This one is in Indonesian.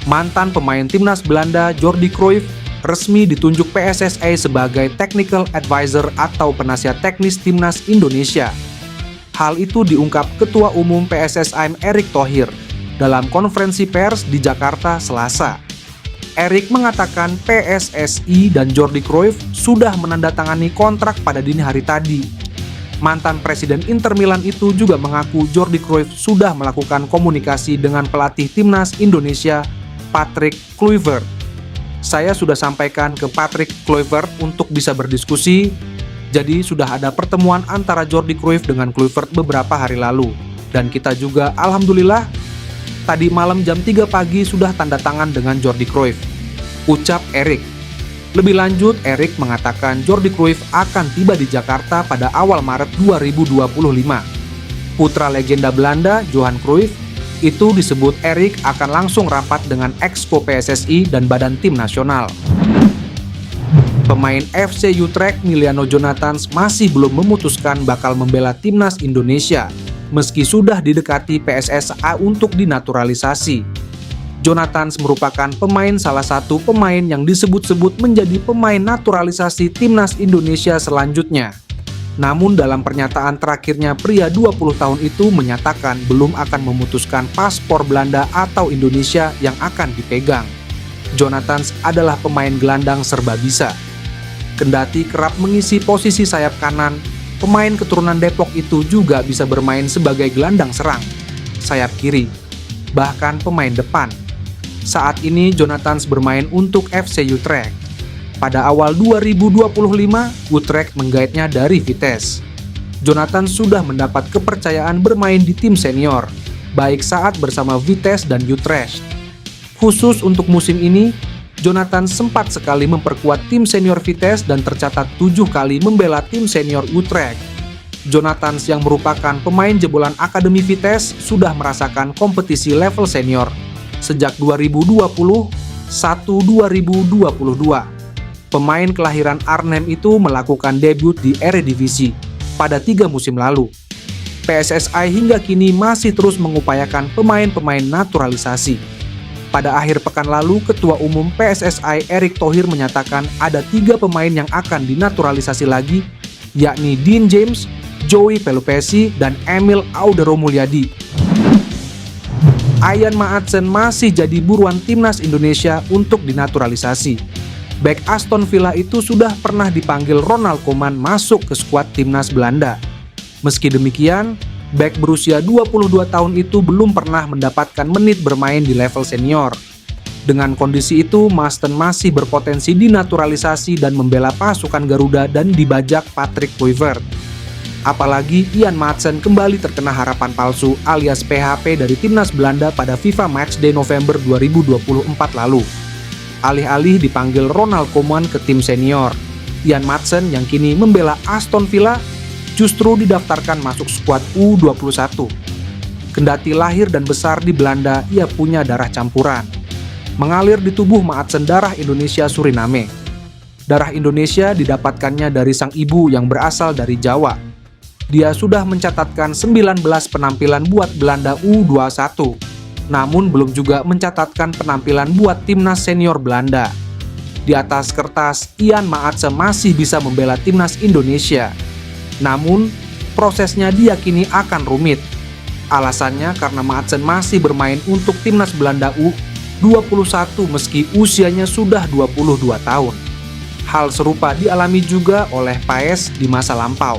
Mantan pemain timnas Belanda Jordi Cruyff resmi ditunjuk PSSI sebagai Technical Advisor atau penasihat teknis timnas Indonesia. Hal itu diungkap Ketua Umum PSSI Erick Thohir dalam konferensi pers di Jakarta Selasa. Erick mengatakan PSSI dan Jordi Cruyff sudah menandatangani kontrak pada dini hari tadi. Mantan Presiden Inter Milan itu juga mengaku Jordi Cruyff sudah melakukan komunikasi dengan pelatih timnas Indonesia, Patrick Kluivert. Saya sudah sampaikan ke Patrick Kluivert untuk bisa berdiskusi, jadi sudah ada pertemuan antara Jordi Cruyff dengan Kluivert beberapa hari lalu. Dan kita juga alhamdulillah tadi malam jam 3 pagi sudah tanda tangan dengan Jordi Cruyff, ucap Erick. Lebih lanjut, Erick mengatakan Jordi Cruyff akan tiba di Jakarta pada awal Maret 2025. Putra legenda Belanda, Johan Cruyff, itu disebut Erick akan langsung rapat dengan Exco PSSI dan Badan Tim Nasional. Pemain FC Utrecht Miliano Jonathans masih belum memutuskan bakal membela timnas Indonesia, meski sudah didekati PSSA untuk dinaturalisasi. Jonathans merupakan salah satu pemain yang disebut-sebut menjadi pemain naturalisasi timnas Indonesia selanjutnya. Namun dalam pernyataan terakhirnya, pria 20 tahun itu menyatakan belum akan memutuskan paspor Belanda atau Indonesia yang akan dipegang. Jonathans adalah pemain gelandang serba bisa. Kendati kerap mengisi posisi sayap kanan, pemain keturunan Depok itu juga bisa bermain sebagai gelandang serang, sayap kiri, bahkan pemain depan. Saat ini Jonathans bermain untuk FC Utrecht. Pada awal 2025, Utrecht menggaitnya dari Vitesse. Jonathans sudah mendapat kepercayaan bermain di tim senior, baik saat bersama Vitesse dan Utrecht. Khusus untuk musim ini, Jonathans sempat sekali memperkuat tim senior Vitesse dan tercatat 7 kali membela tim senior Utrecht. Jonathans yang merupakan pemain jebolan Akademi Vitesse sudah merasakan kompetisi level senior sejak 2020-2022. Pemain kelahiran Arnhem itu melakukan debut di Eredivisie pada 3 musim lalu. PSSI hingga kini masih terus mengupayakan pemain-pemain naturalisasi. Pada akhir pekan lalu, Ketua Umum PSSI Erick Thohir menyatakan ada 3 pemain yang akan dinaturalisasi lagi, yakni Dean James, Joey Pelupessy, dan Emil Auderomulyadi. Ian Maatsen masih jadi buruan timnas Indonesia untuk dinaturalisasi. Bek Aston Villa itu sudah pernah dipanggil Ronald Koeman masuk ke skuad timnas Belanda. Meski demikian, bek berusia 22 tahun itu belum pernah mendapatkan menit bermain di level senior. Dengan kondisi itu, Maasten masih berpotensi dinaturalisasi dan membela pasukan Garuda dan dibajak Patrick Kluivert. Apalagi Ian Maatsen kembali terkena harapan palsu alias PHP dari timnas Belanda pada FIFA Matchday November 2024 lalu. Alih-alih dipanggil Ronald Koeman ke tim senior, Ian Maatsen yang kini membela Aston Villa justru didaftarkan masuk skuad U21. Kendati lahir dan besar di Belanda, ia punya darah campuran. Mengalir di tubuh Maatsen darah Indonesia Suriname. Darah Indonesia didapatkannya dari sang ibu yang berasal dari Jawa. Dia sudah mencatatkan 19 penampilan buat Belanda U21, namun belum juga mencatatkan penampilan buat timnas senior Belanda. Di atas kertas, Ian Maatsen masih bisa membela timnas Indonesia. Namun, prosesnya diyakini akan rumit. Alasannya karena Maatsen masih bermain untuk timnas Belanda U21 meski usianya sudah 22 tahun. Hal serupa dialami juga oleh Paes di masa lampau.